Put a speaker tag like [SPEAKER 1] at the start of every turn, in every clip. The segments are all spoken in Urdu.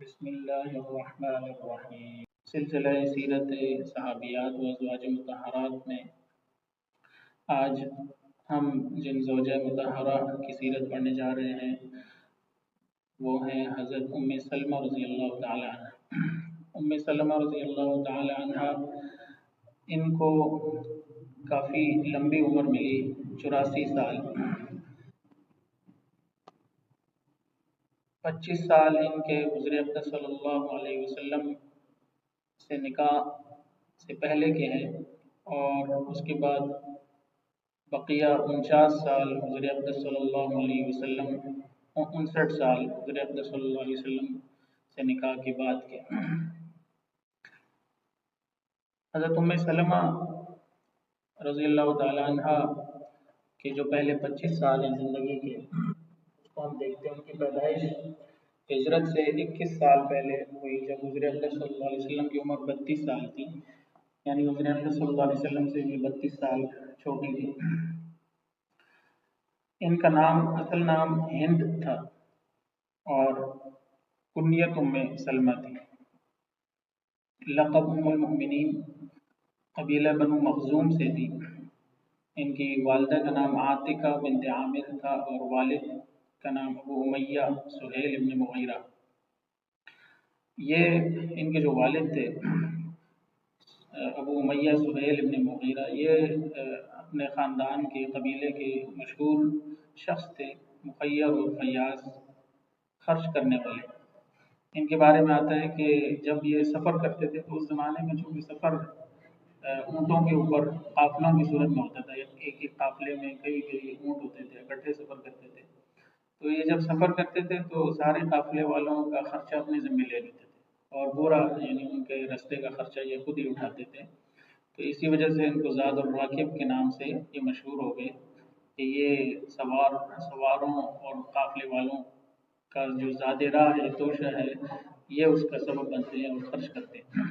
[SPEAKER 1] بسم اللہ الرحمن الرحیم۔ سلسلہ سیرت صحابیات و ازواج مطہرات میں آج ہم جن زوجہ مطہرہ کی سیرت پڑھنے جا رہے ہیں وہ ہیں حضرت ام سلمہ رضی اللہ تعالی عنہ۔ ام سلمہ رضی اللہ تعالی عنہ ان کو کافی لمبی عمر ملی، 84 سال۔ 25 سال ان کے حضور اقدس صلی اللہ علیہ وسلم سے نکاح سے پہلے کے ہیں، اور اس کے بعد بقیہ 49 سال حضور اقدس صلی اللہ علیہ وسلم، 59 سال حضور اقدس صلی اللہ علیہ وسلم سے نکاح کے بعد کے۔ حضرت ام سلمہ رضی اللہ تعالی عنہ کے جو پہلے 25 سال ہیں زندگی کے، اس کو ہم دیکھتے ہیں۔ ان کی پیدائش ہجرت سے 21 سال پہلے ہوئی، جب حضور اقدس صلی اللہ علیہ وسلم کی عمر 32 سال تھی، یعنی حضور اقدس صلی اللہ علیہ وسلم سے یہ 32 سال چھوٹی تھی۔ ان کا نام، اصل نام ہند تھا اور کنیت ام سلمہ تھی۔ لقب ام المؤمنین قبیلہ بنو مخزوم سے تھی۔ ان کی والدہ کا نام عاتقہ بنت عامر تھا اور والد کا نام ابو امیہ سہیل ابن مغیرہ۔ یہ ان کے جو والد تھے ابو امیہ سہیل ابن مغیرہ، یہ اپنے خاندان کے قبیلے کے مشہور شخص تھے، مخیر اور فیاض، خرچ کرنے والے۔ ان کے بارے میں آتا ہے کہ جب یہ سفر کرتے تھے تو اس زمانے میں چونکہ سفر اونٹوں کے اوپر قافلوں کی صورت میں ہوتا تھا، ایک ایک قافلے میں کئی اونٹ ہوتے تھے، اکٹھے سفر کرتے تھے، تو یہ جب سفر کرتے تھے تو سارے قافلے والوں کا خرچہ اپنے ذمہ لے لیتے تھے اور پورا یعنی ان کے رستے کا خرچہ یہ خود ہی اٹھاتے تھے۔ تو اسی وجہ سے ان کو زاد الراکب کے نام سے یہ مشہور ہو گئے کہ یہ سواروں اور قافلے والوں کا جو زاد راہ ہے، توشہ ہے، یہ اس کا سبب بنتے ہیں اور خرچ کرتے ہیں۔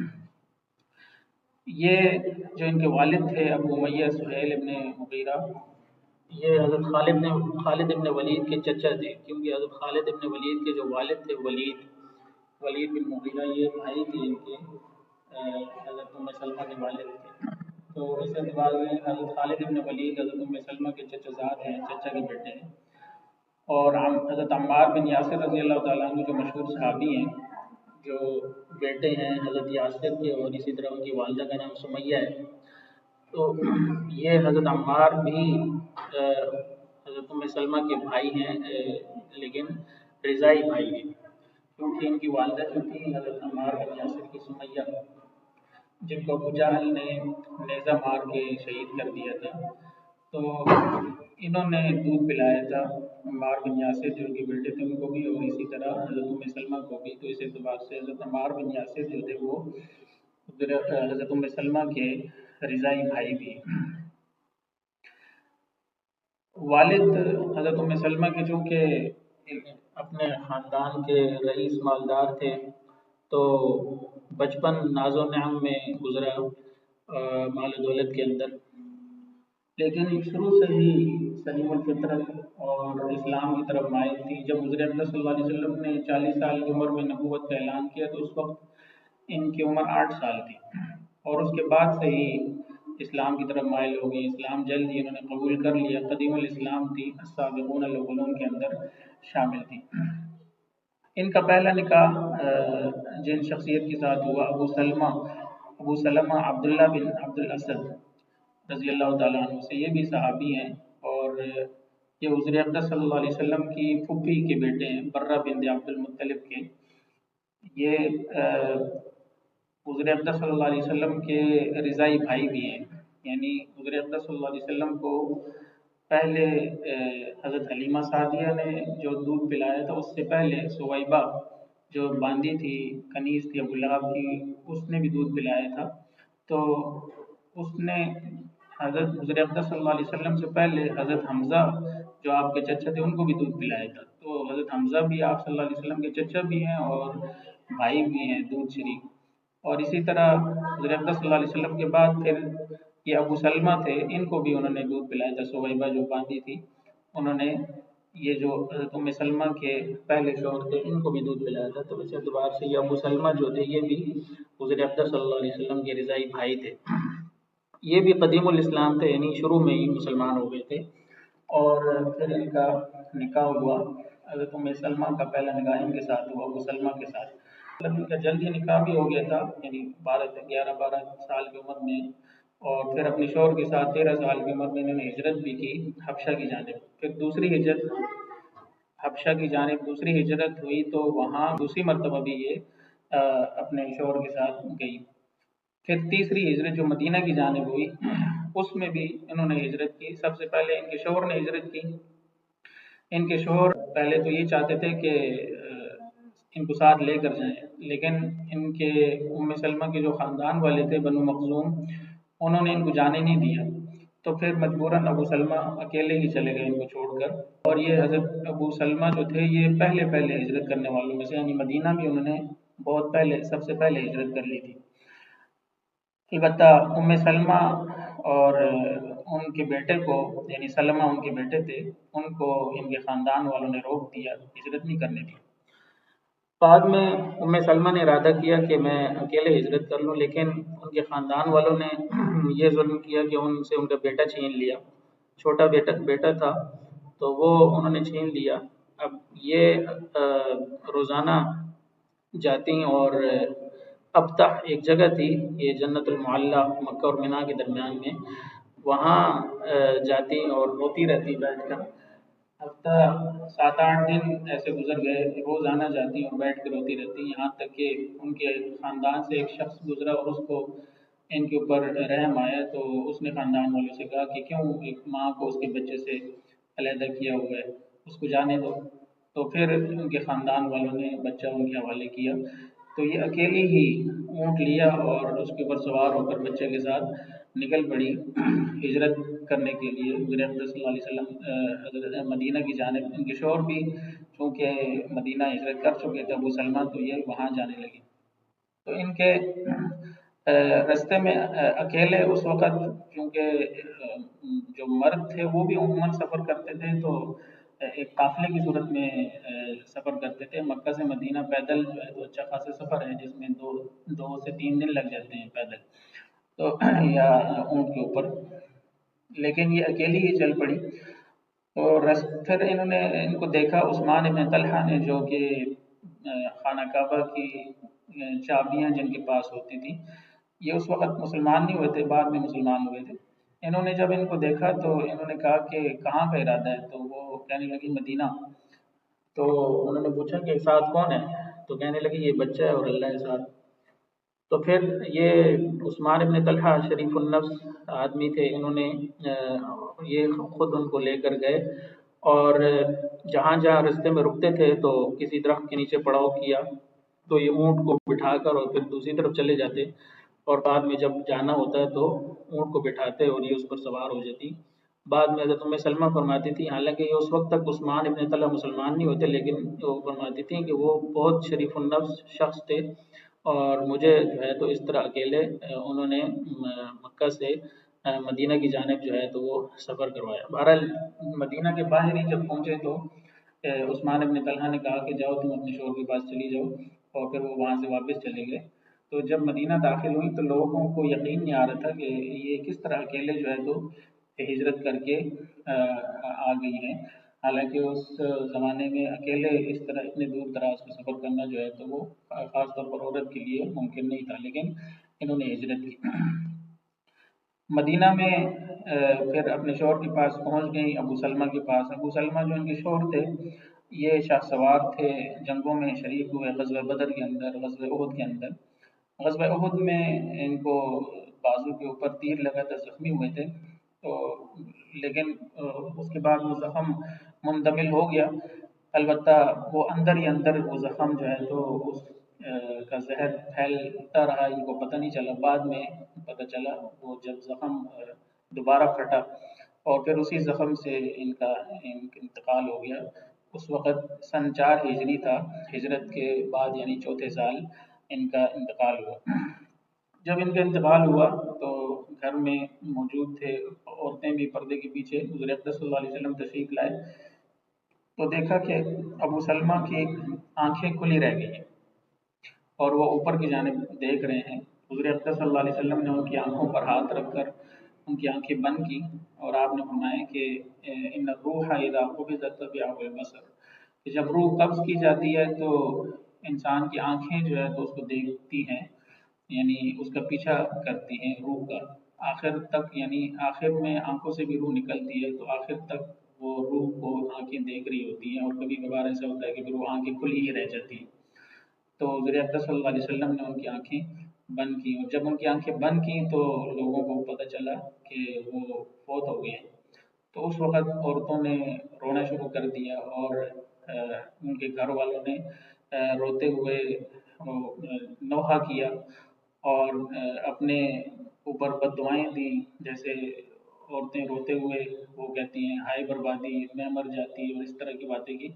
[SPEAKER 1] یہ جو ان کے والد تھے ابو امیہ سہیل ابن مغیرہ، یہ حضرت خالد ابن ولید کے چچا تھے، کیونکہ حضرت خالد ابن ولید کے جو والد تھے ولید بن مغیرہ، یہ بھائی تھے ان کے، حضرت ام سلمہ کے والد تھے۔ تو اس اعتبار سے حضرت خالد ابن ولید حضرت ام سلمہ کے چچا زاد ہیں، چچا کے بیٹے ہیں۔ اور حضرت عمار بن یاسر رضی اللہ تعالیٰ عنہ جو مشہور صحابی ہیں، جو بیٹے ہیں حضرت یاسر کے، اور اسی طرح ان کی والدہ کا نام سمیہ ہے، تو یہ حضرت عمار بھی حضرت ام سلمہ کے بھائی ہیں، لیکن رضائی بھائی ہیں، کیونکہ ان کی والدہ جو تھی حضرت عمار بن یاسر کی سمیہ، جن کو ابو جہل نے نیزہ مار کے شہید کر دیا تھا، تو انہوں نے دودھ پلایا تھا عمار بن یاسر جو ان کے بیٹے تھے ان کو بھی، اور اسی طرح حضرت ام سلمہ کو بھی۔ تو اس اعتبار سے حضرت عمار بن یاسر جو تھے وہ حضرت ام سلمہ کے رضائی بھائی بھی۔ والد حضرت ام سلمہ کے چونکہ اپنے خاندان کے رئیس مالدار تھے، تو بچپن ناز و نعم میں گزرا، مال و دولت کے اندر، لیکن شروع سے ہی سلیم الفطرت اور اسلام کی طرف مائل تھی۔ جب حضور اقدس صلی اللہ علیہ وسلم نے 40 سال کی عمر میں نبوت کا اعلان کیا تو اس وقت ان کی عمر 8 سال تھی، اور اس کے بعد سے ہی اسلام کی طرف مائل ہو گئی۔ اسلام جلد ہی انہوں نے قبول کر لیا، قدیم الاسلام تھی، السابقون الاولون کے اندر شامل تھی۔ ان کا پہلا نکاح جن شخصیت کے ساتھ ہوا، ابو سلمہ عبداللہ بن عبد الاسد رضی اللہ تعالیٰ عنہ سے، یہ بھی صحابی ہیں، اور یہ حضور اقدس صلی اللہ علیہ وسلم کی پھوپھی کے بیٹے ہیں، برہ بنت عبد المطلب کے۔ یہ حضور اقدس صلی اللہ علیہ وسلم کے رضائی بھائی بھی ہیں، یعنی حضور اقدس صلی اللہ علیہ وسلم کو پہلے حضرت حلیمہ سعدیہ نے جو دودھ پلایا تھا، اس سے پہلے سویبہ جو باندی تھی، کنیز تھی ابو لہب کی، اس نے بھی دودھ پلایا تھا۔ تو اس نے حضور اقدس صلی اللہ علیہ وسلم سے پہلے حضرت حمزہ جو آپ کے چچا تھے ان کو بھی دودھ پلایا تھا۔ تو حضرت حمزہ بھی آپ صلی اللہ علیہ وسلم کے چچا بھی ہیں اور بھائی بھی ہیں، دودھ شریک۔ اور اسی طرح حضور اقدس صلی اللہ علیہ وسلم کے بعد پھر یہ ابو سلمہ تھے، ان کو بھی انہوں نے دودھ پلایا تھا، سویبہ جو باندی تھی انہوں نے یہ جو حضرت ام سلمہ کے پہلے شوہر تھے ان کو بھی دودھ پلایا تھا، تو اس اعتبار سے یہ ابو سلمہ جو تھے یہ بھی حضور اقدس صلی اللہ علیہ وسلم کے رضائی بھائی تھے۔ یہ بھی قدیم الاسلام تھے، یعنی شروع میں ہی مسلمان ہو گئے تھے، اور پھر ان کا نکاح ہوا۔ حضرت ام سلمہ کا پہلا نکاح ان کے ساتھ ہوا، ابو سلمہ کے ساتھ، مطلب ان کا جلدی نکاح بھی ہو گیا تھا، یعنی 11 12 سال کی عمر میں، اور پھر اپنے شوہر کے ساتھ 13 سال کی عمر میں انہوں نے ہجرت بھی کی حبشہ کی جانب۔ پھر دوسری ہجرت حبشہ کی جانب دوسری ہجرت ہوئی، تو وہاں دوسری مرتبہ بھی یہ اپنے شوہر کے ساتھ گئی۔ پھر تیسری ہجرت جو مدینہ کی جانب ہوئی اس میں بھی انہوں نے ہجرت کی۔ سب سے پہلے ان کے شوہر نے ہجرت کی۔ ان کے شوہر پہلے تو یہ چاہتے تھے کہ ان کو ساتھ لے کر جائیں، لیکن ان کے ام سلمہ کے جو خاندان والے تھے بنو مخزوم، انہوں نے ان کو جانے نہیں دیا، تو پھر مجبوراً ابو سلمہ اکیلے ہی چلے گئے ان کو چھوڑ کر۔ اور یہ حضرت ابو سلمہ جو تھے یہ پہلے ہجرت کرنے والوں میں سے، یعنی مدینہ بھی انہوں نے بہت پہلے سب سے پہلے ہجرت کر لی تھی۔ البتہ ام سلمہ اور ان کے بیٹے کو، یعنی سلمہ ان کے بیٹے تھے، ان کو ان کے خاندان والوں نے روک دیا، ہجرت نہیں کرنے دی۔ بعد میں ام سلمہ نے ارادہ کیا کہ میں اکیلے ہجرت کر لوں، لیکن ان کے خاندان والوں نے یہ ظلم کیا کہ ان سے ان کا بیٹا چھین لیا، چھوٹا بیٹا تھا، تو وہ انہوں نے چھین لیا۔ اب یہ روزانہ جاتی اور ابتح ایک جگہ تھی، یہ جنت المعلیٰ مکہ اور منا کے درمیان میں، وہاں جاتی اور روتی رہتی بیٹھ کر۔ ہفتہ 7 8 دن ایسے گزر گئے، روزانہ جاتی اور بیٹھ کے روتی رہتی، یہاں تک کہ ان کے خاندان سے ایک شخص گزرا اور اس کو ان کے اوپر رحم آیا، تو اس نے خاندان والوں سے کہا کہ کیوں ایک ماں کو اس کے بچے سے علیحدہ کیا ہوا ہے، اس کو جانے دو۔ تو پھر ان کے خاندان والوں نے بچہ ان کے حوالے کیا، تو یہ اکیلی ہی اونٹ لیا اور اس کے اوپر سوار ہو کر بچے کے ساتھ نکل پڑی ہجرت کرنے کے لیے حضور اقدس صلی اللہ علیہ وسلم حضرت مدینہ کی جانب۔ ان کے شوہر بھی چونکہ مدینہ ہجرت کر چکے تھے ابو سلمہ، تو یہ وہاں جانے لگے۔ تو ان کے رستے میں اکیلے اس وقت، کیونکہ جو مرد تھے وہ بھی عموماً سفر کرتے تھے، تو ایک قافلے کی صورت میں سفر کرتے تھے مکہ سے مدینہ پیدل، جو ہے تو اچھا خاصا سفر ہے جس میں 2 سے 3 دن لگ جاتے ہیں پیدل، تو یا اونٹ کے اوپر، لیکن یہ اکیلی ہی چل پڑی۔ تو پھر انہوں نے ان کو دیکھا، عثمان ابن طلحہ نے، جو کہ خانہ کعبہ کی چابیاں جن کے پاس ہوتی تھی، یہ اس وقت مسلمان نہیں ہوئے تھے، بعد میں مسلمان ہوئے تھے۔ انہوں نے جب ان کو دیکھا تو انہوں نے کہا کہ کہاں کا ارادہ ہے، تو وہ کہنے لگی مدینہ۔ تو انہوں نے پوچھا کہ ساتھ کون ہے، تو کہنے لگی یہ بچہ ہے اور اللہ ہے ساتھ۔ تو پھر یہ عثمان ابن طلحہ شریف النفس آدمی تھے، انہوں نے یہ خود ان کو لے کر گئے، اور جہاں جہاں رستے میں رکتے تھے تو کسی درخت کے نیچے پڑاؤ کیا، تو یہ اونٹ کو بٹھا کر اور پھر دوسری طرف چلے جاتے، اور بعد میں جب جانا ہوتا ہے تو اونٹ کو بٹھاتے اور یہ اس پر سوار ہو جاتی۔ بعد میں حضرت ام سلمہ فرماتی تھی، حالانکہ یہ اس وقت تک عثمان ابن طلحہ مسلمان نہیں ہوتے، لیکن وہ فرماتی تھیں کہ وہ بہت شریف النفس شخص تھے، اور مجھے جو ہے تو اس طرح اکیلے انہوں نے مکہ سے مدینہ کی جانب جو ہے تو وہ سفر کروایا۔ بہرحال مدینہ کے باہر ہی جب پہنچے تو عثمان ابن طلحہ نے کہا کہ جاؤ تم اپنے شوہر کے پاس چلی جاؤ، اور پھر وہ وہاں سے واپس چلے گئے۔ تو جب مدینہ داخل ہوئی تو لوگوں کو یقین نہیں آ رہا تھا کہ یہ کس طرح اکیلے جو ہے تو ہجرت کر کے آ گئی ہیں، حالانکہ اس زمانے میں اکیلے اس طرح اتنے دور دراز کا سفر کرنا جو ہے تو وہ خاص طور پر عورت کے لیے ممکن نہیں تھا، لیکن انہوں نے ہجرت کی۔ مدینہ میں پھر اپنے شوہر کے پاس پہنچ گئی، ابو سلمہ کے پاس۔ ابو سلمہ جو ان کے شوہر تھے یہ شاہ سوار تھے، جنگوں میں شریک ہوئے، غزوہ بدر کے اندر، غزوہ احد کے اندر۔ غزوہ احد میں ان کو بازو کے اوپر تیر لگا تھا، زخمی ہوئے تھے، تو لیکن اس کے بعد وہ زخم مندمل ہو گیا، البتہ وہ اندر ہی اندر وہ زخم جو ہے تو اس کا زہر پھیلتا رہا، ان کو پتہ نہیں چلا، بعد میں پتہ چلا وہ جب زخم دوبارہ پھٹا اور پھر اسی زخم سے ان کا انتقال ہو گیا۔ اس وقت سن 4 ہجری تھا، ہجرت کے بعد یعنی چوتھے سال ان کا انتقال ہوا۔ جب ان کا انتقال ہوا تو گھر میں موجود تھے عورتیں بھی پردے کے پیچھے، حضور اقدس صلی اللہ علیہ وسلم تشریف لائے، تو دیکھا کہ ابو سلمہ کی آنکھیں کھلی رہ گئی ہیں اور وہ اوپر کی جانب دیکھ رہے ہیں۔ حضور اقدس صلی اللہ علیہ وسلم نے ان کی آنکھوں پر ہاتھ رکھ کر ان کی آنکھیں بند کی اور آپ نے فرمایا کہ ان الروح اذا قبض تبعه البصر، کہ جب روح قبض کی جاتی ہے تو انسان کی آنکھیں جو ہے تو اس کو دیکھتی ہیں، یعنی اس کا پیچھا کرتی ہیں روح کا آخر تک، یعنی آخر میں آنکھوں سے بھی روح نکلتی ہے تو آخر تک وہ روح کو آنکھیں دیکھ رہی ہوتی ہیں، اور کبھی کبھار ایسا ہوتا ہے کہ پھر وہ آنکھیں کھلی ہی رہ جاتی ہیں۔ تو حضور اقدس صلی اللہ علیہ وسلم نے ان کی آنکھیں بند کی، اور جب ان کی آنکھیں بند کی تو لوگوں کو پتہ چلا کہ وہ فوت ہو گئے ہیں۔ تو اس وقت عورتوں نے رونا شروع کر دیا اور ان کے گھر والوں نے روتے ہوئے نوحہ کیا اور اپنے اوپر بد دعائیں دی، جیسے عورتیں روتے ہوئے وہ کہتی ہیں ہائے بربادی، میں مر جاتی، اور اس طرح کی باتیں کی۔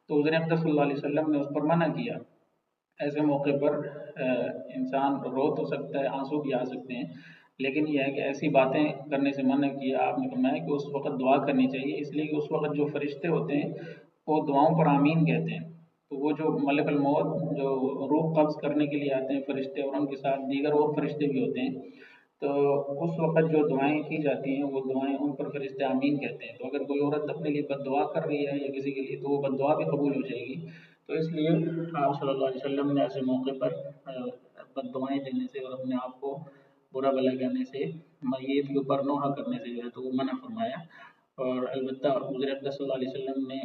[SPEAKER 1] تو حضور اقدس صلی اللہ علیہ وسلم نے اس پر منع کیا۔ ایسے موقع پر انسان رو تو سکتا ہے، آنسو بھی آ سکتے ہیں، لیکن یہ ہے کہ ایسی باتیں کرنے سے منع کیا۔ آپ نے فرمایا کہ اس وقت دعا کرنی چاہیے، اس لیے کہ اس وقت جو فرشتے ہوتے ہیں وہ دعاؤں پر آمین کہتے ہیں۔ تو وہ جو ملک الموت جو روح قبض کرنے کے لیے آتے ہیں فرشتے، اور ان کے ساتھ دیگر اور فرشتے بھی ہوتے ہیں، تو اس وقت جو دعائیں کی جاتی ہیں وہ دعائیں ان پر فرشتے آمین کہتے ہیں۔ تو اگر کوئی عورت اپنے لیے بد دعا کر رہی ہے یا کسی کے لیے، تو وہ بد دعا بھی قبول ہو جائے گی۔ تو اس لیے آپ صلی اللہ علیہ وسلم نے ایسے موقع پر بد دعائیں دینے سے اور اپنے آپ کو برا بھلا کہنے سے، میت کے اوپر نوحہ کرنے سے جو ہے تو وہ منع فرمایا۔ اور البتہ حضور اقدس صلی اللہ علیہ وسلم نے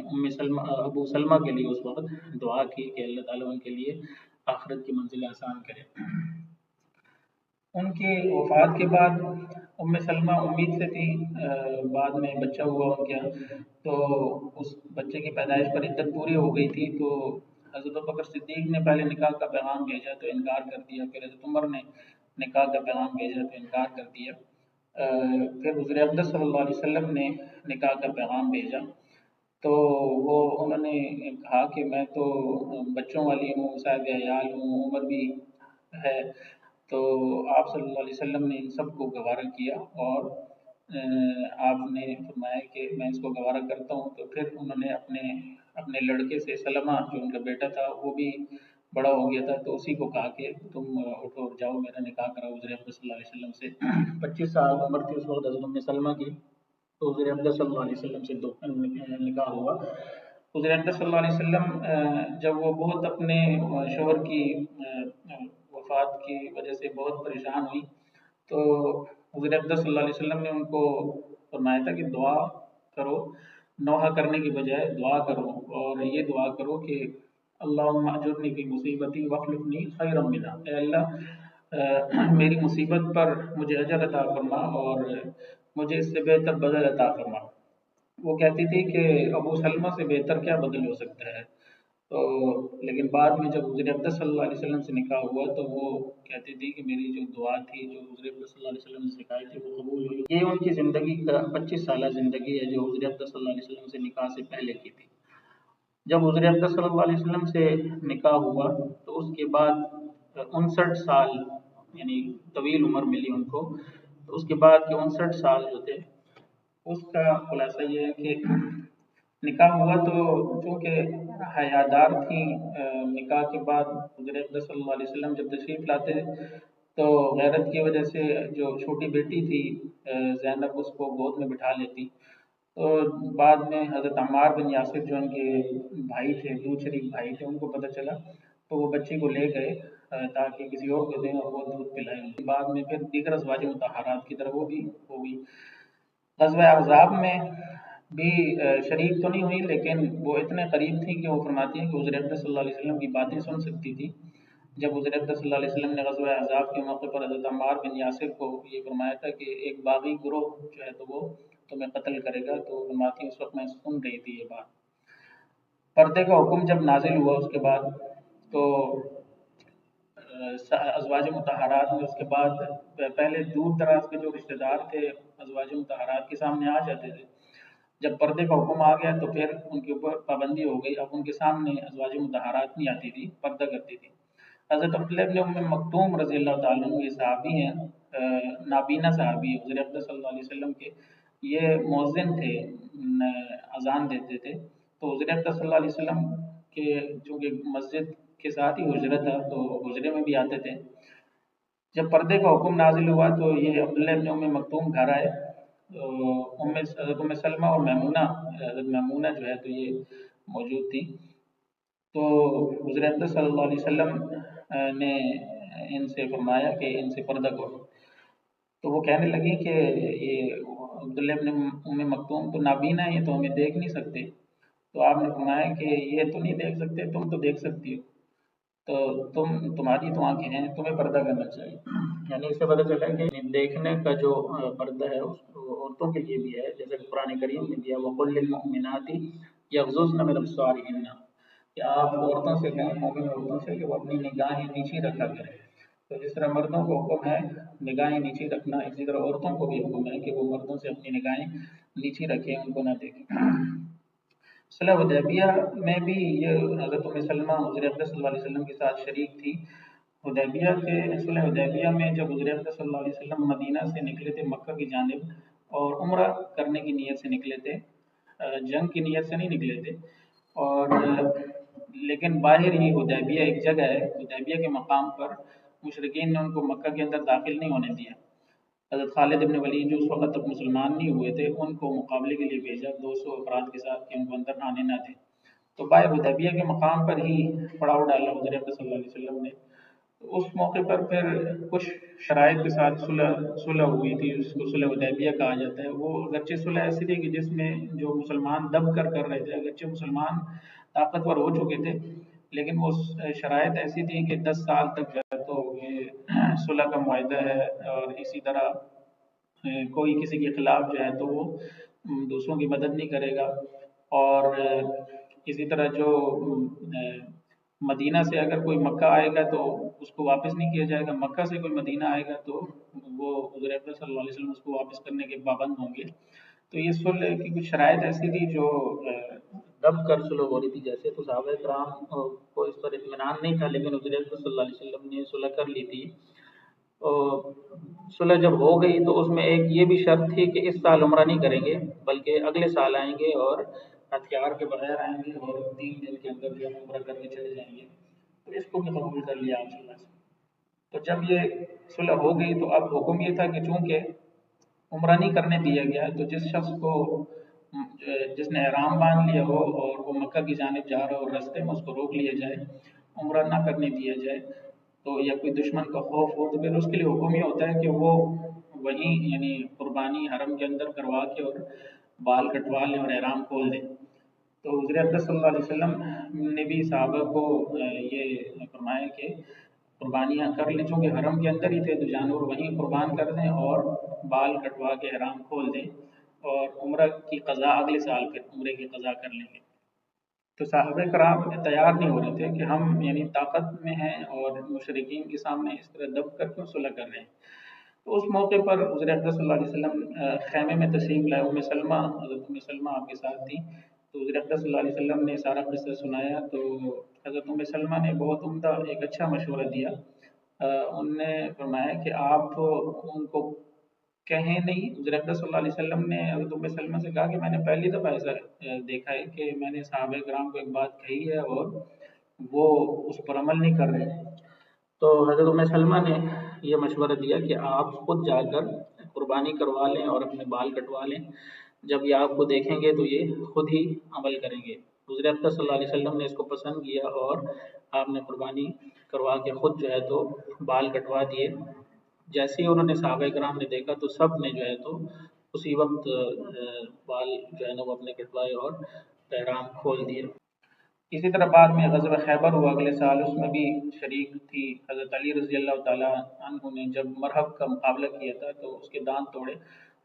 [SPEAKER 1] ابو سلمہ کے لیے اس وقت دعا کی کہ اللہ تعالیٰ ان کے لیے آخرت کی منزل آسان کرے۔ ان کی وفات کے بعد سلمہ امید سے تھی، بعد میں بچہ ہوا ان کے یہاں، تو اس بچے کی پیدائش پر عدت پوری ہو گئی تھی، تو حضرت بکر صدیق نے پہلے نکاح کا پیغام بھیجا تو انکار کر دیا، پھر حضرت عمر نے نکاح کا پیغام بھیجا تو انکار کر دیا، پھر حضور اقدس صلی اللہ علیہ وسلم نے نکاح کا پیغام بھیجا تو وہ انہوں نے کہا کہ میں تو بچوں والی ہوں، صاحب عیال ہوں، عمر بھی ہے۔ تو آپ صلی اللہ علیہ وسلم نے ان سب کو گوارا کیا اور آپ نے فرمایا کہ میں اس کو گوارا کرتا ہوں۔ تو پھر انہوں نے اپنے لڑکے سے سلمہ جو ان کا بیٹا تھا وہ بھی بڑا ہو گیا تھا، تو اسی کو کہا کہ تم اٹھو اور جاؤ میرا نکاح کراؤ حضور اقدس صلی اللہ علیہ وسلم سے۔ 25 سال عمر تھی اس وقت حضرت سلمہ کی، تو حضور اقدس صلی اللہ علیہ وسلم سے نکاح ہوا۔ حضور اقدس صلی اللہ علیہ وسلم جب وہ بہت اپنے شوہر کی وفات کی وجہ سے بہت پریشان ہوئی، تو حضور اقدس صلی اللہ علیہ وسلم نے ان کو فرمایا تھا کہ دعا کرو، نوحہ کرنے کی بجائے دعا کرو، اور یہ دعا کرو کہ اللہم اجرنی فی مصیبتی واخلفنی خیرا منہا، اے اللہ میری مصیبت پر مجھے اجر عطا فرما اور مجھے اس سے بہتر بدل عطا فرما۔ وہ کہتی تھی کہ ابو سلمہ سے بہتر کیا بدل ہو سکتا ہے، تو لیکن بعد میں جب حضور اقدس صلی اللہ علیہ وسلم سے نکاح ہوا تو وہ کہتی تھی کہ میری جو دعا تھی جو حضور اقدس صلی اللہ علیہ وسلم نے سکھائی تھی وہ قبول ہوئی۔ یہ ان کی زندگی کا 25 سالہ زندگی ہے جو حضور اقدس صلی اللہ علیہ وسلم سے نکاح سے پہلے کی تھی۔ جب حضور اقدس صلی اللہ علیہ وسلم سے نکاح ہوا تو اس کے بعد 59 سال یعنی طویل عمر ملی ان کو، تو اس کے بعد کے 59 سال جو تھے اس کا خلاصہ یہ ہے کہ نکاح ہوا تو چونکہ حیادار تھیں، نکاح کے بعد حضور اقدس صلی اللہ علیہ وسلم جب تشریف لاتے تو غیرت کی وجہ سے جو چھوٹی بیٹی تھی زینب اس کو گود میں بٹھا لیتی، تو بعد میں حضرت عمار بن یاسر جو ان کے بھائی تھے، دودھ شریک بھائی تھے، ان کو پتہ چلا تو وہ بچی کو لے گئے تاکہ کسی اور کو دیں اور وہ دودھ پلائیں۔ بعد میں پھر دیگر ازواج مطہرات کی طرف وہ بھی ہوئی۔ غزوہ احزاب میں بھی شریک تو نہیں ہوئی، لیکن وہ اتنے قریب تھی کہ وہ فرماتی ہیں کہ حضور اقدس صلی اللہ علیہ وسلم کی باتیں سن سکتی تھی۔ جب حضور اقدس صلی اللہ علیہ وسلم نے غزوہ احزاب کے موقع پر حضرت عمار بن یاسر کو یہ فرمایا تھا کہ ایک باغی گروہ جو ہے تو وہ تمہیں قتل کرے گا، تو فرماتی اس وقت میں سن رہی تھی یہ بات۔ پردے کا حکم جب نازل ہوا اس کے بعد تو ازواج مطہرات میں اس کے بعد پہلے دور دراز کے جو رشتہ دار تھے ازواج مطہرات کے سامنے آ جاتے تھے، جب پردے کا حکم آ گیا تو پھر ان کے اوپر پابندی ہو گئی، اب ان کے سامنے ازواج مطہرات نہیں آتی تھی، پردہ کرتی تھی۔ حضرت عبداللہ بن ام مکتوم رضی اللہ تعالیٰ عنہ یہ صحابی ہیں، نابینا صحابی حضور اقدس صلی اللہ علیہ وسلم کے، یہ مؤذن تھے، اذان دیتے تھے، تو حضور اقدس صلی اللہ علیہ وسلم کے چونکہ مسجد کے ساتھ ہی حجرہ تھا تو حجرے میں بھی آتے تھے۔ جب پردے کا حکم نازل ہوا تو یہ عبداللہ ابن ام مکتوم گھر آئے، حضرت ام سلمہ اور میمونہ، حضرت میمونہ جو ہے تو یہ موجود تھی۔ تو حضور اقدس صلی اللہ علیہ وسلم نے ان سے فرمایا کہ ان سے پردہ کرو، تو وہ کہنے لگی کہ یہ عبداللہ ابن ام مکتوم تو نابینا ہے، یہ تو ہمیں دیکھ نہیں سکتے۔ تو آپ نے فرمایا کہ یہ تو نہیں دیکھ سکتے، تم تو دیکھ سکتی ہو، تو تمہاری تو آنکھیں ہیں، تمہیں پردہ کرنا چاہیے۔ یعنی اس سے پتہ چلا کہ دیکھنے کا جو پردہ ہے اس عورتوں کے لیے بھی ہے، جیسے کہ قرآن کریم میں دیا وَقُلْ لِلْمُؤْمِنَاتِ يَغْضُضْنَ مِنْ أَبْصَارِهِنَّ، کہ آپ عورتوں سے کہیں، مومن عورتوں سے، کہ وہ اپنی نگاہیں نیچی رکھا کریں۔ تو جس طرح مردوں کو حکم ہے نگاہیں نیچی رکھنا، اسی طرح عورتوں کو بھی حکم ہے کہ وہ مردوں سے اپنی نگاہیں نیچی رکھیں، ان کو نہ دیکھیں۔ صلح حدیبیہ میں بھی یہ حضرت ام سلمہ حضور اقدس صلی اللہ علیہ وسلم کے ساتھ شریک تھی۔ حدیبیہ کے صلح حدیبیہ میں جب حضور اقدس صلی اللہ علیہ وسلم مدینہ سے نکلے تھے مکہ کی جانب اور عمرہ کرنے کی نیت سے نکلے تھے، جنگ کی نیت سے نہیں نکلے تھے، اور لیکن باہر ہی حدیبیہ ایک جگہ ہے، حدیبیہ کے مقام پر مشرکین نے ان کو مکہ کے اندر داخل نہیں ہونے دیا۔ حضرت خالد ابن ولید جو اس وقت تک مسلمان نہیں ہوئے تھے، ان کو مقابلے کے لیے بھیجا 200 افراد کے ساتھ کہ ان کو اندر آنے نہ دیں۔ تو باہر حدیبیہ کے مقام پر ہی پڑاؤ ڈالا حضور اقدس صلی اللہ علیہ وسلم نے۔ تو اس موقع پر پھر کچھ شرائط کے ساتھ صلح ہوئی تھی، اس کو صلح حدیبیہ کہا جاتا ہے۔ وہ اگرچہ صلح ایسی تھی کہ جس میں جو مسلمان دب کر رہے تھے، اگرچہ مسلمان طاقتور ہو چکے تھے، لیکن وہ شرائط ایسی تھی کہ 10 سال تک جو ہے تو یہ صلح کا معاہدہ ہے، اور اسی طرح کوئی کسی کے خلاف جو ہے تو وہ دوسروں کی مدد نہیں کرے گا، اور اسی طرح جو مدینہ سے اگر کوئی مکہ آئے گا تو اس کو واپس نہیں کیا جائے گا، مکہ سے کوئی مدینہ آئے گا تو وہ حضور اکرم صلی اللہ علیہ وسلم اس کو واپس کرنے کے پابند ہوں گے۔ تو یہ صلح کی کچھ شرائط ایسی تھی جو دب کر صلح ہو رہی تھی جیسے، تو صحابہ کرام کو اس پر اطمینان نہیں تھا، لیکن حضور اکرم صلی اللہ علیہ وسلم نے صلح کر لی تھی۔ صلح جب ہو گئی تو اس میں ایک یہ بھی شرط تھی کہ اس سال عمرہ نہیں کریں گے، بلکہ اگلے سال آئیں گے اور ہتھیار کے بغیر آئیں گے، اور 3 دن کے اندر جو عمرہ کرنے چلے جائیں گے۔ تو اس کو بھی قبول کر لیا آپ صلی اللہ علیہ وسلم۔ تو جب یہ صلح ہو گئی تو اب حکم یہ تھا کہ چونکہ عمرہ نہیں کرنے دیا گیا، تو جس شخص کو جس نے احرام باندھ لیا ہو اور وہ مکہ کی جانب جا رہا ہو اور رستے میں اس کو روک لیا جائے، عمرہ نہ کرنے دیا جائے، تو یا کوئی دشمن کا خوف ہو، تو پھر اس کے لیے حکم یہ ہوتا ہے کہ وہ وہیں یعنی قربانی حرم کے اندر کروا کے اور بال کٹوا لیں اور احرام کھول دیں۔ تو حضور اقدس صلی اللہ علیہ وسلم نے بھی صحابہ کو یہ فرمایا کہ قربانیاں کر لیں، چونکہ حرم کے اندر ہی تھے تو جانور وہیں قربان کر دیں اور بال کٹوا کے احرام کھول دیں، اور عمرہ کی قضا اگلے سال پھر عمرے کی قضا کر لیں گے۔ تو صحابہ کرام تیار نہیں ہو رہے تھے کہ ہم یعنی طاقت میں ہیں اور مشرکین کے سامنے اس طرح دب کر کیوں صلح کر رہے ہیں۔ تو اس موقع پر حضور اقدس صلی اللہ علیہ وسلم خیمے میں تشریف لائے، ام سلمہ حضرت ام سلمہ آپ کے ساتھ تھی، تو حضور اقدس صلی اللہ علیہ وسلم نے سارا قصہ سنایا۔ تو حضرت ام سلمہ نے بہت عمدہ ایک اچھا مشورہ دیا، ان نے فرمایا کہ آپ ان کو کہیں نہیں۔ حضور اقدس صلی اللہ علیہ وسلم نے حضرت ام سلمہ سے کہا کہ میں نے پہلی دفعہ ایسا دیکھا ہے کہ میں نے صحابہ کرام کو ایک بات کہی ہے اور وہ اس پر عمل نہیں کر رہے۔ تو حضرت ام سلمہ نے یہ مشورہ دیا کہ آپ خود جا کر قربانی کروا لیں اور اپنے بال کٹوا لیں، جب یہ آپ کو دیکھیں گے تو یہ خود ہی عمل کریں گے۔ حضور اقدس صلی اللہ علیہ وسلم نے اس کو پسند کیا اور آپ نے قربانی کروا کے خود جو ہے تو بال کٹوا دیے۔ جیسے ہی انہوں نے صحابہ کرام نے دیکھا تو سب نے جو ہے تو اسی وقت بال جو ہے نا وہ اپنے کٹوائے اور احرام کھول دیے۔ اسی طرح بعد میں غزوہ خیبر ہوا اگلے سال، اس میں بھی شریک تھی حضرت علی رضی اللہ تعالیٰ عنہ نے جب مرحب کا مقابلہ کیا تھا تو اس کے دانت توڑے۔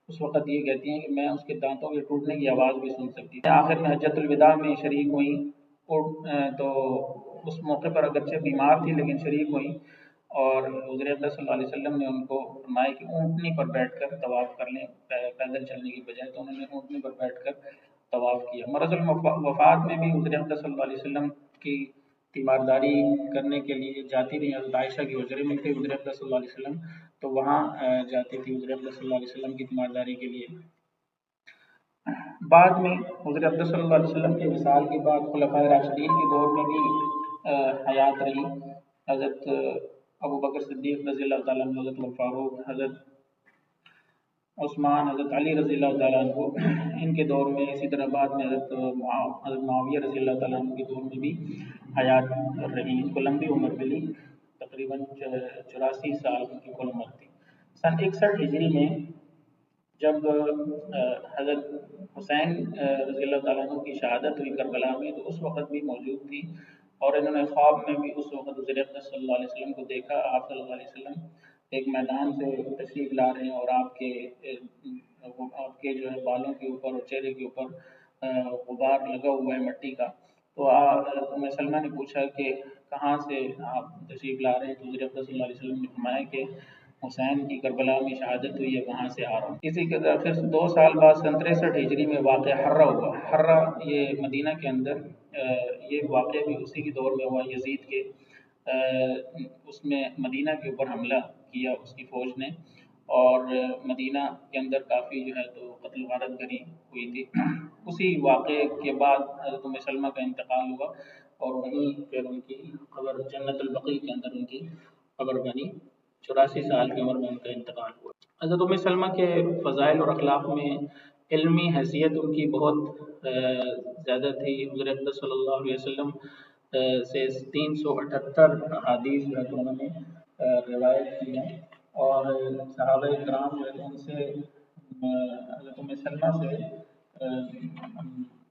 [SPEAKER 1] اس وقت یہ کہتی ہیں کہ میں اس کے دانتوں کے ٹوٹنے کی آواز بھی سن سکتی تھی۔ آخر میں حجۃ الوداع میں شریک ہوئیں، تو اس موقع پر اگرچہ بیمار تھی لیکن شریک ہوئیں، اور حضور اقدس صلی اللہ علیہ وسلم نے ان کو فرمایا کہ اونٹنی پر بیٹھ کر طواف کر لیں پیدل چلنے کی بجائے، تو انہوں نے اونٹنی پر بیٹھ کر طواف کیا۔ مرض الوفات میں بھی حضور اقدس صلی اللہ علیہ وسلم کی تیمارداری کرنے کے لیے جاتی رہی۔ حضرت عائشہ کی حجرے میں تھے حضور اقدس صلی اللہ علیہ وسلم، تو وہاں جاتی تھی حضور اقدس صلی اللہ علیہ وسلم کی تیمارداری کے لیے۔ بعد میں حضور اقدس صلی اللہ علیہ وسلم کے وصال کے بعد خلفائے راشدین کے دور میں بھی حیات رہی حضرت ابو بکر صدیق رضی اللہ تعالیٰ عنہ، حضرت عمر فاروق، حضرت عثمان، حضرت علی رضی اللہ تعالیٰ عنہ ان کے دور میں، اسی طرح بعد میں حضرت معاویہ رضی اللہ تعالیٰ عنہ کے دور میں بھی حیات رہی، ان کو لمبی عمر ملی، تقریباً 84 سال ان کی کل عمر تھی۔ سن 61 ہجری میں جب حضرت حسین رضی اللہ تعالیٰ عنہ کی شہادت ہوئی کربلا میں، تو اس وقت بھی موجود تھی، اور انہوں نے خواب میں بھی اس وقت حضور اقدس صلی اللہ علیہ وسلم کو دیکھا۔ آپ صلی اللہ علیہ وسلم ایک میدان سے تشریف لا رہے ہیں، اور آپ کے جو ہے بالوں کے اوپر اور چہرے کے اوپر غبار لگا ہوا ہے مٹی کا۔ تو ام سلمہ نے پوچھا کہ کہاں سے آپ تشریف لا رہے ہیں؟ تو حضور اقدس صلی اللہ علیہ وسلم نے فرمایا کہ حسین کی کربلا میں شہادت ہوئی ہے، وہاں سے آ رہا ہوں۔ اسی کے پھر 2 سال بعد سن 63 ہجری میں واقعہ حرہ ہوا۔ حرہ یہ مدینہ کے اندر یہ واقعہ بھی اسی کے دور میں ہوا، یزید کے اس میں مدینہ کے اوپر حملہ کیا اس کی فوج نے، اور مدینہ کے اندر کافی جو ہے تو قتل و غارت گری ہوئی تھی۔ اسی واقعے کے بعد حضرت ام سلمہ کا انتقال ہوا، اور وہیں پھر ان کی قبر جنت البقیع کے اندر ان کی قبر بنی۔ 84 سال کی عمر میں ان کا انتقال ہوا۔ حضرت ام سلمہ کے فضائل اور اخلاق میں علمی حیثیت ان کی بہت زیادہ تھی۔ حضور اقدس صلی اللہ علیہ وسلم سے 378 احادیث جو ہے تو انہوں نے روایت کی ہیں، اور صحابہ کرام جو ہے ان سے حضرت ام سلمہ سے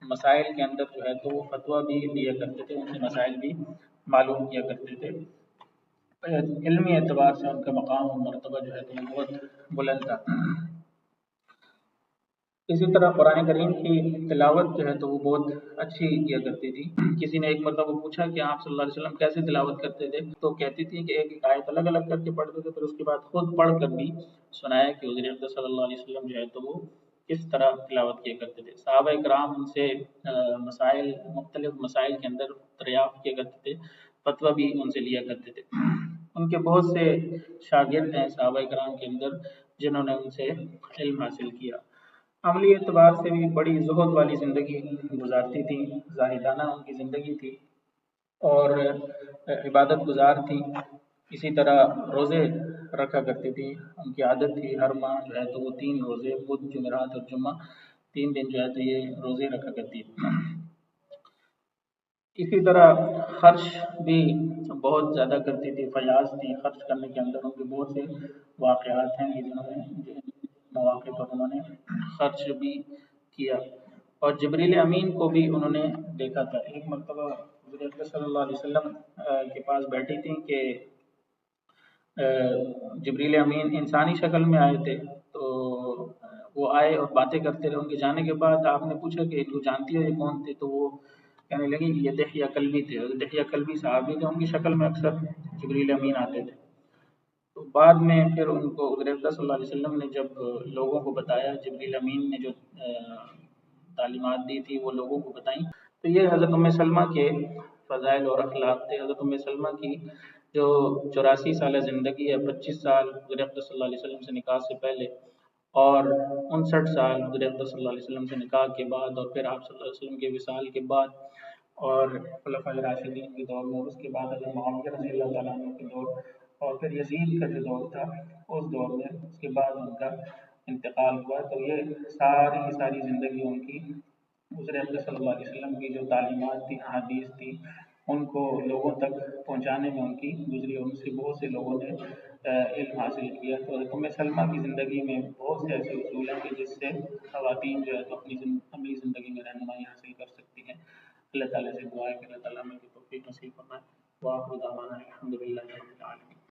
[SPEAKER 1] مسائل کے اندر جو ہے تو وہ فتویٰ بھی لیا کرتے تھے، ان سے مسائل بھی معلوم کیا کرتے تھے۔ علمی اعتبار سے ان کا مقام اور مرتبہ جو ہے تو بہت بلند تھا۔ اسی طرح قرآن کریم کی تلاوت جو ہے تو وہ بہت اچھی کیا کرتی تھی۔ کسی نے ایک مرتبہ پوچھا کہ آپ صلی اللہ علیہ وسلم کیسے تلاوت کرتے تھے؟ تو کہتی تھی کہ ایک آیت الگ الگ کر کے پڑھتے تھے، پھر اس کے بعد خود پڑھ کر بھی سنایا کہ حضور اقدس صلی اللہ علیہ وسلم جو ہے تو وہ کس طرح تلاوت کیا کرتے تھے۔ صحابہ کرام ان سے مختلف مسائل کے اندر دریافت کیا کرتے تھے، فتویٰ بھی ان سے لیا کرتے تھے۔ ان کے بہت سے شاگرد ہیں صحابہ کرام کے اندر جنہوں نے ان سے علم حاصل کیا۔ عملی اعتبار سے بھی بڑی زہد والی زندگی گزارتی تھی، زاہدانہ ان کی زندگی تھی، اور عبادت گزار تھی۔ اسی طرح روزے رکھا کرتی تھی، ان کی عادت تھی ہر ماہ جو ہے تو وہ 3 روزے، بدھ، جمعرات اور جمعہ، 3 دن جو ہے تو یہ روزے رکھا کرتی تھی۔ اسی طرح خرچ بھی بہت زیادہ کرتی تھی، فیاض تھی خرچ کرنے کے اندر۔ ان کے بہت سے واقعات ہیں جنہوں نے مواقع پر انہوں نے خرچ بھی کیا، اور جبریل امین کو بھی انہوں نے دیکھا تھا۔ ایک مرتبہ حضور اقدس صلی اللہ علیہ وسلم کے پاس بیٹھی تھیں کہ جبریل امین انسانی شکل میں آئے تھے، تو وہ آئے اور باتیں کرتے رہے۔ ان کے جانے کے بعد آپ نے پوچھا کہ تو جانتی ہو یہ کون تھے؟ تو وہ کہنے لگی یہ دحیہ کلبی تھے۔ دحیہ کلبی صحابی تھے، ان کی شکل میں اکثر جبریل امین آتے تھے۔ تو بعد میں پھر ان کو حضور اقدس صلی اللہ علیہ وسلم نے جب لوگوں کو بتایا، جبریل امین نے جو تعلیمات دی تھی وہ لوگوں کو بتائیں، تو یہ حضرت ام سلمہ کے فضائل اور اخلاق تھے۔ حضرت ام سلمہ کی جو 84 سالہ زندگی ہے، 25 سال حضور اقدس صلی اللہ علیہ وسلم سے نکاح سے پہلے، اور 59 سال حضور اقدس صلی اللہ علیہ وسلم سے نکاح کے بعد، اور پھر آپ صلی اللہ علیہ وسلم کے وصال کے بعد، اور خلفائے راشدین کے دور میں، اس کے بعد حضرت معاویہ رضی اللہ تعالیٰ عنہ کے دور، اور پھر یزید کا جو دور تھا اس دور میں، اس کے بعد ان کا انتقال ہوا۔ تو یہ ساری زندگی ان کی حضور اقدس صلی اللہ علیہ وسلم کی جو تعلیمات تھی، احادیث تھی، ان کو لوگوں تک پہنچانے میں ان کی گزری، اور ان سے بہت سے لوگوں نے علم حاصل کیا۔ تو حضرت ام سلمہ کی زندگی میں بہت سے ایسے اصول ہیں کہ جس سے خواتین جو ہے تو اپنی عملی زندگی میں رہنمائی حاصل کر سکتی ہیں۔ اللہ تعالیٰ سے دعا ہے کہ اللہ تعالیٰ ہمیں توفیق نصیب فرمائے۔ وآخر دعوانا الحمدللہ۔